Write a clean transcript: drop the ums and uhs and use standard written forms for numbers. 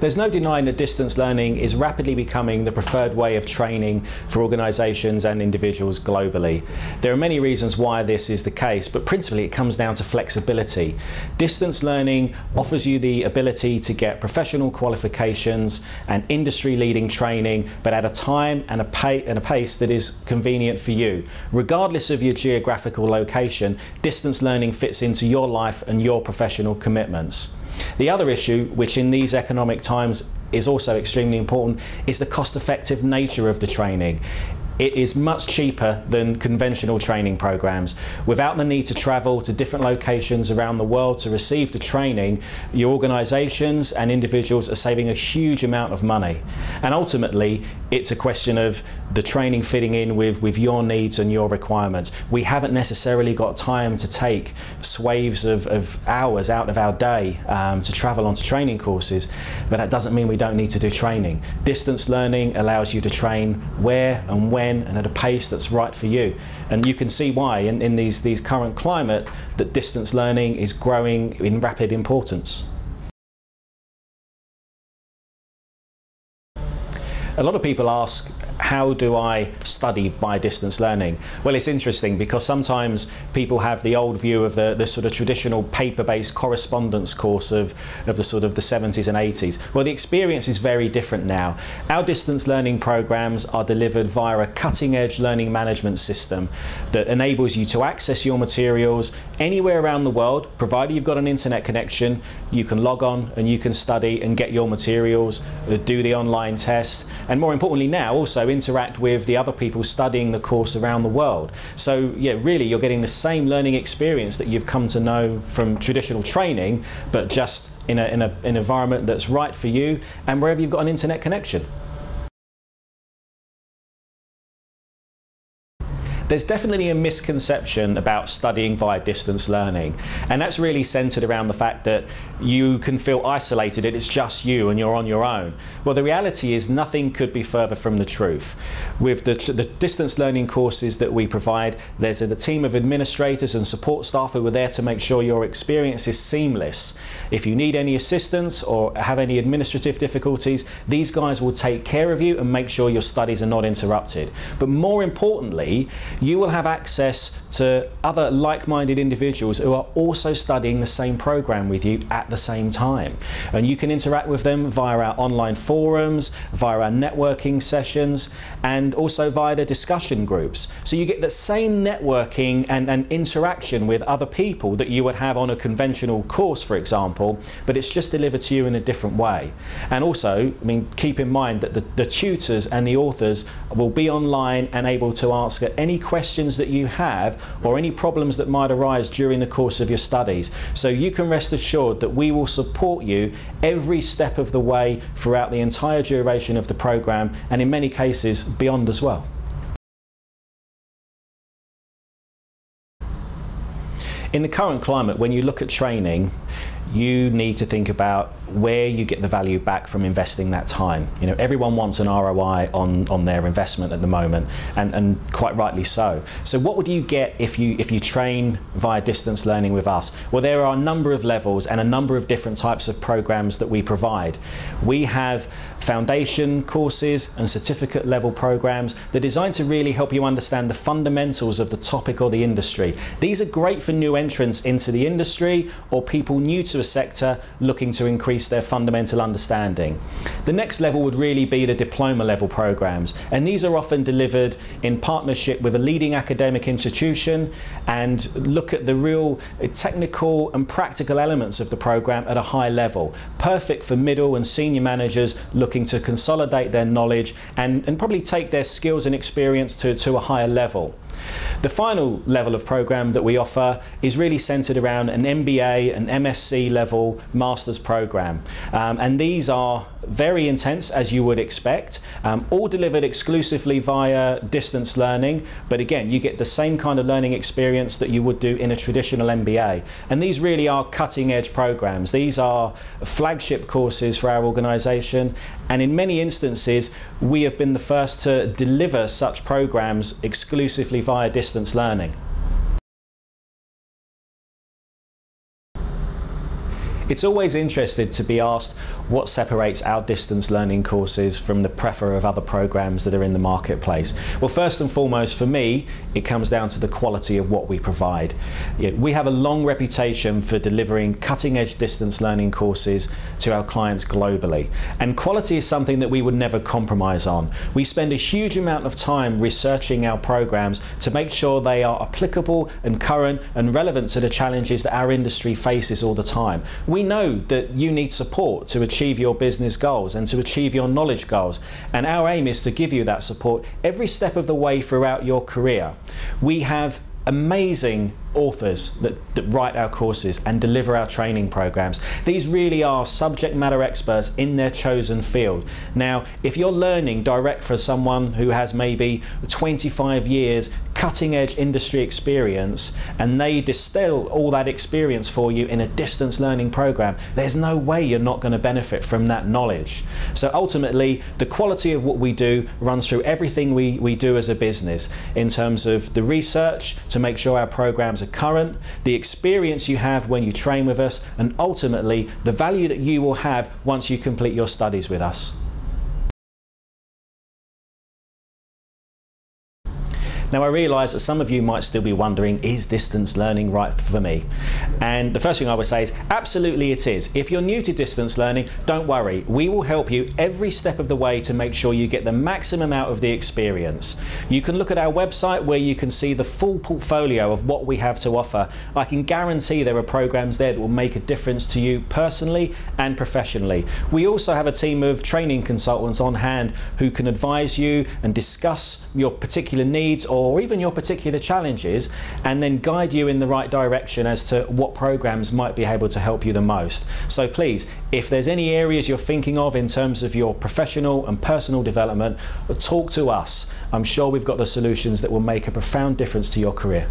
There's no denying that distance learning is rapidly becoming the preferred way of training for organisations and individuals globally. There are many reasons why this is the case, but principally it comes down to flexibility. Distance learning offers you the ability to get professional qualifications and industry-leading training, but at a time and a pace that is convenient for you. Regardless of your geographical location, distance learning fits into your life and your professional commitments. The other issue, which in these economic times is also extremely important, is the cost-effective nature of the training. It is much cheaper than conventional training programs. Without the need to travel to different locations around the world to receive the training, your organisations and individuals are saving a huge amount of money. And ultimately, it's a question of the training fitting in with your needs and your requirements. We haven't necessarily got time to take swathes of hours out of our day to travel onto training courses, but that doesn't mean we don't need to do training. Distance learning allows you to train where and when and at a pace that's right for you. And you can see why in these current climate that distance learning is growing in rapid importance. A lot of people ask, how do I study by distance learning? Well, it's interesting because sometimes people have the old view of the sort of traditional paper-based correspondence course of the sort of the 70s and 80s. Well, the experience is very different now. Our distance learning programs are delivered via a cutting-edge learning management system that enables you to access your materials anywhere around the world, provided you've got an internet connection. You can log on and you can study and get your materials, do the online tests, and more importantly now also interact with the other people studying the course around the world. So yeah, really you're getting the same learning experience that you've come to know from traditional training, but just in an environment that's right for you and wherever you've got an internet connection. There's definitely a misconception about studying via distance learning, and that's really centered around the fact that you can feel isolated, it's just you and you're on your own. Well, the reality is nothing could be further from the truth. With the distance learning courses that we provide, there's a team of administrators and support staff who are there to make sure your experience is seamless. If you need any assistance or have any administrative difficulties, these guys will take care of you and make sure your studies are not interrupted. But more importantly, you will have access to other like-minded individuals who are also studying the same program with you at the same time. And you can interact with them via our online forums, via our networking sessions, and also via the discussion groups. So you get the same networking and interaction with other people that you would have on a conventional course, for example, but it's just delivered to you in a different way. And also, I mean, keep in mind that the tutors and the authors will be online and able to ask any questions that you have or any problems that might arise during the course of your studies. So you can rest assured that we will support you every step of the way throughout the entire duration of the program, and in many cases beyond as well. In the current climate, when you look at training, you need to think about where you get the value back from investing that time. You know, everyone wants an ROI on their investment at the moment, and quite rightly so. So what would you get if you train via distance learning with us? Well, there are a number of levels and a number of different types of programs that we provide. We have foundation courses and certificate level programs that are designed to really help you understand the fundamentals of the topic or the industry. These are great for new entrants into the industry or people new to a sector looking to increase their fundamental understanding. The next level would really be the diploma level programs, and these are often delivered in partnership with a leading academic institution and look at the real technical and practical elements of the program at a high level. Perfect for middle and senior managers looking to consolidate their knowledge and probably take their skills and experience to a higher level. The final level of program that we offer is really centered around an MBA and MSc level master's program, and these are very intense, as you would expect, all delivered exclusively via distance learning, but again you get the same kind of learning experience that you would do in a traditional MBA, and these really are cutting-edge programs. These are flagship courses for our organization, and in many instances we have been the first to deliver such programs exclusively via distance learning. It's always interesting to be asked what separates our distance learning courses from the plethora of other programs that are in the marketplace. Well, first and foremost, for me, it comes down to the quality of what we provide. We have a long reputation for delivering cutting-edge distance learning courses to our clients globally, and quality is something that we would never compromise on. We spend a huge amount of time researching our programs to make sure they are applicable and current and relevant to the challenges that our industry faces all the time. We know that you need support to achieve your business goals and to achieve your knowledge goals, and our aim is to give you that support every step of the way throughout your career. We have amazing authors that write our courses and deliver our training programs. These really are subject matter experts in their chosen field. Now, if you're learning direct from someone who has maybe 25 years cutting edge industry experience and they distill all that experience for you in a distance learning program, there's no way you're not going to benefit from that knowledge. So ultimately, the quality of what we do runs through everything we do as a business, in terms of the research to make sure our programs are current, the experience you have when you train with us, and ultimately the value that you will have once you complete your studies with us. Now, I realise that some of you might still be wondering, is distance learning right for me? And the first thing I would say is absolutely it is. If you're new to distance learning, don't worry. We will help you every step of the way to make sure you get the maximum out of the experience. You can look at our website where you can see the full portfolio of what we have to offer. I can guarantee there are programs there that will make a difference to you personally and professionally. We also have a team of training consultants on hand who can advise you and discuss your particular needs or even your particular challenges, and then guide you in the right direction as to what programs might be able to help you the most. So please, if there's any areas you're thinking of in terms of your professional and personal development, talk to us. I'm sure we've got the solutions that will make a profound difference to your career.